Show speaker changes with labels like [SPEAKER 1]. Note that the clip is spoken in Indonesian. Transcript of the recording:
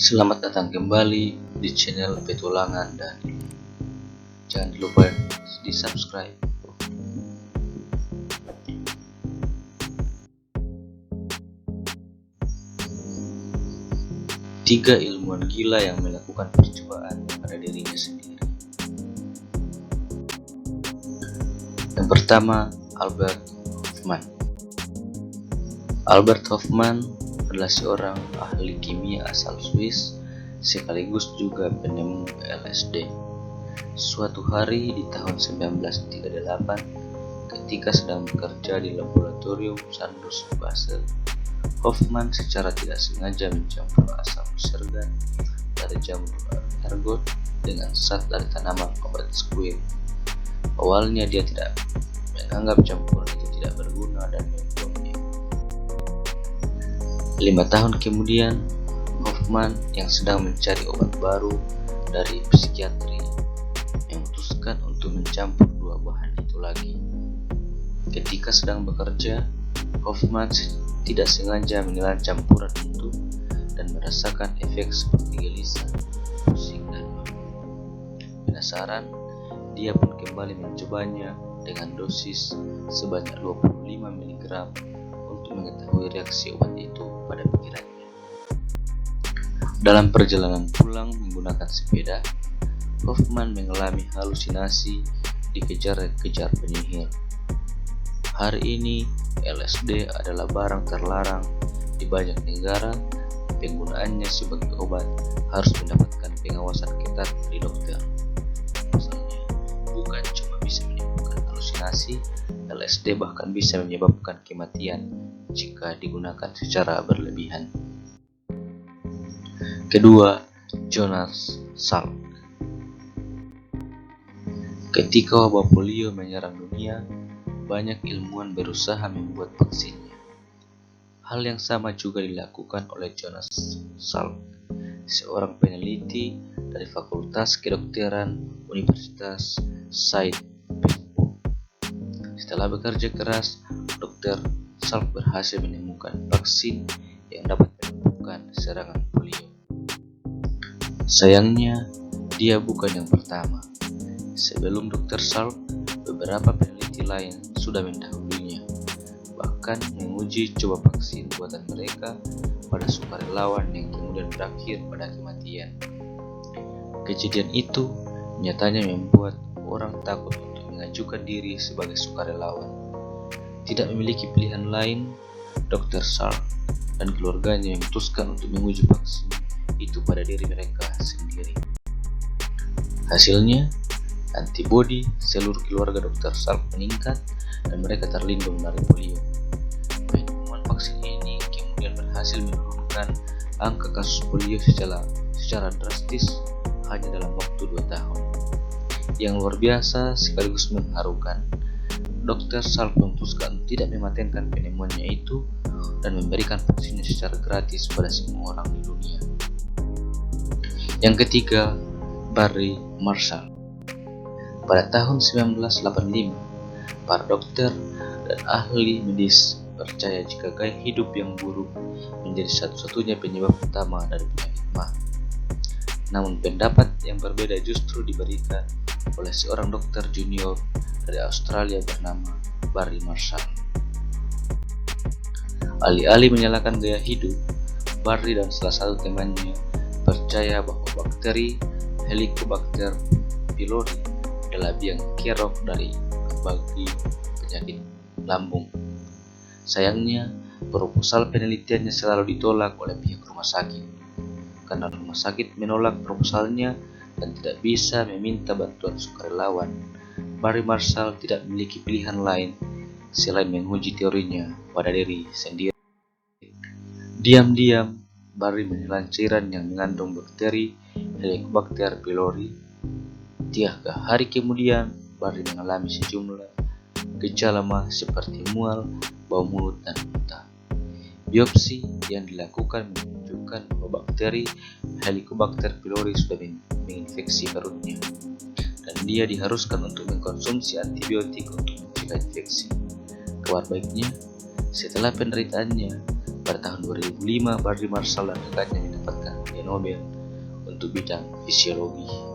[SPEAKER 1] Selamat datang kembali di channel Petualangan dan jangan lupa di subscribe. Tiga ilmuwan gila yang melakukan percobaan pada dirinya sendiri. Yang pertama, Albert Hofmann. Albert Hofmann adalah seorang ahli kimia asal Swiss sekaligus juga penemu LSD. Suatu hari di tahun 1938, ketika sedang bekerja di laboratorium Sandus Basel, Hofmann secara tidak sengaja mencampur asam sergan dari jamur ergot dengan zat dari tanaman obat squim. Awalnya dia tidak menganggap campuran itu tidak berguna dan membuangnya. 5 tahun kemudian, Hofmann yang sedang mencari obat baru dari psikiatri memutuskan untuk mencampur dua bahan itu lagi. Ketika sedang bekerja, Hofmann tidak sengaja menelan campuran itu dan merasakan efek seperti gelisah, pusing, dan mabuk. Penasaran, dia pun kembali mencobanya dengan dosis sebanyak 25 mg untuk mengetahui reaksi obat itu pada pikirannya. Dalam perjalanan pulang menggunakan sepeda, Hofmann mengalami halusinasi dikejar-kejar penyihir. Hari ini, LSD adalah barang terlarang di banyak negara. Penggunaannya sebagai obat harus mendapatkan pengawasan ketat dari dokter. Pasalnya, bukan cuma bisa menimbulkan halusinasi, LSD bahkan bisa menyebabkan kematian jika digunakan secara berlebihan. Kedua, Jonas Salk. Ketika wabah polio menyerang dunia, banyak ilmuwan berusaha membuat vaksinnya. Hal yang sama juga dilakukan oleh Jonas Salk, seorang peneliti dari Fakultas Kedokteran Universitas Saint-Petersburg. Setelah bekerja keras, Dr. Salk berhasil menemukan vaksin yang dapat menyembuhkan serangan polio. Sayangnya, dia bukan yang pertama. Sebelum Dr. Salk, beberapa peneliti lain sudah mendahulunya, bahkan menguji coba vaksin buatan mereka pada sukarelawan yang kemudian berakhir pada kematian. Kejadian itu nyatanya membuat orang takut untuk mengajukan diri sebagai sukarelawan. Tidak memiliki pilihan lain, Dr. Salk dan keluarganya memutuskan untuk menguji vaksin itu pada diri mereka sendiri. Hasilnya, antibodi seluruh keluarga Dr. Salk meningkat dan mereka terlindung dari polio. Penemuan vaksin ini kemudian berhasil menurunkan angka kasus polio secara drastis hanya dalam waktu 2 tahun. Yang luar biasa sekaligus mengharukan, Dr. Salk memutuskan tidak mematenkan penemuannya itu dan memberikan vaksinnya secara gratis pada semua orang di dunia. Yang ketiga, Barry Marshall. Pada tahun 1985, para dokter dan ahli medis percaya jika gaya hidup yang buruk menjadi satu-satunya penyebab utama dari penyakit MAH. Namun pendapat yang berbeda justru diberikan oleh seorang dokter junior dari Australia bernama Barry Marshall. Alih-alih menyalahkan gaya hidup, Barry dan salah satu temannya percaya bahwa bakteri Helicobacter pylori adalah biang kerok bagi penyakit lambung. Sayangnya, proposal penelitiannya selalu ditolak oleh pihak rumah sakit. Karena rumah sakit menolak proposalnya dan tidak bisa meminta bantuan sukarelawan, Barry Marshall tidak memiliki pilihan lain selain menguji teorinya pada diri sendiri. Diam-diam, Barry menelan cairan yang mengandung bakteri Helicobacter pylori. 3 hari kemudian, Barry mengalami sejumlah gejala MAH seperti mual, bau mulut, dan muntah. Biopsi yang dilakukan menunjukkan bahwa bakteri Helicobacter pylori sudah menginfeksi perutnya, dan dia diharuskan untuk mengkonsumsi antibiotik untuk mencegah infeksi. Kabar baiknya, setelah penderitaannya, pada tahun 2005 Barry Marshall dan rekannya mendapatkan Nobel untuk bidang fisiologi.